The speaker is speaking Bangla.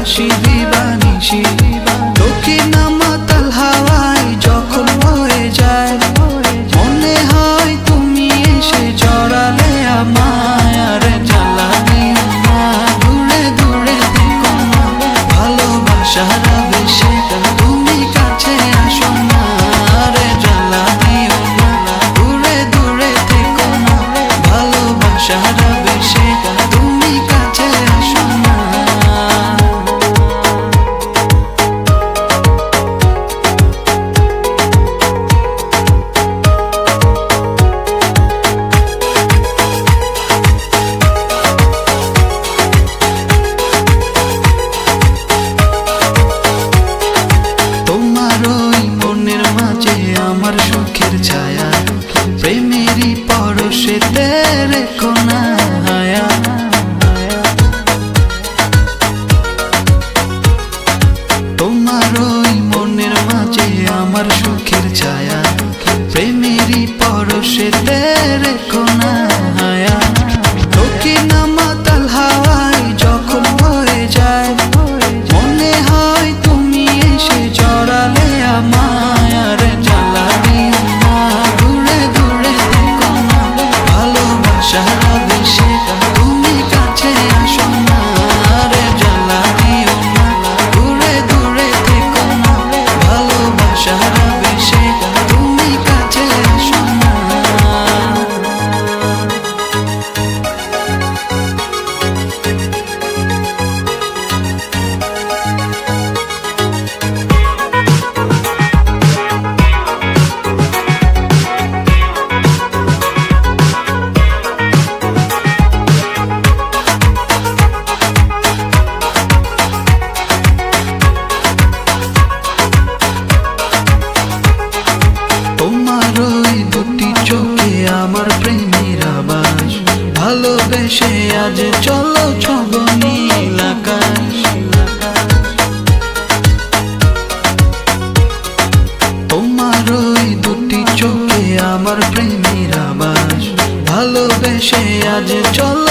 ভালোবাসি দিবানিশি দক্ষিণা মাতাল হাওয়ায় যখন বয়ে যায় মনে হয় তুমি এসে জড়ালে আমায় আর জ্বালা দিও না দূরে দূরে থেকো না ভালোবাসার আবেশে তুমি কাছে আসো না আর জ্বালা দিও না দূরে দূরে থেকো না ভালোবাসার আবেশে তুমি কাছে আসো না। আমার সুখের ছায়া প্রেমেরই পরশে রেখো না হায়া তোমার ওই মনের মাঝে আমার সুখের ছায়া প্রেমেরই পরশে রেখো না হায়া দক্ষিণা মাতাল হাওয়ায় যখন বয়ে যায় মনে হয় তুমি এসে জড়ালে আমায় আর জ্বালা দিও না দূরে দূরে থেকো না ভালোবাসার আবেশে তুমি কাছে আসো না আর জ্বালা দিও না দূরে দূরে থেকো না ভালোবাসার আবেশে তুমি কাছে আসো না। তোমার ওই দুটি চোখে আমার প্রেমের আবাস ভালোবেসে আজ চলো ছব নীল আকাশ তোমার ওই দুটি চোখে আমার প্রেমের আবাস ভালোবেসে আজ চলো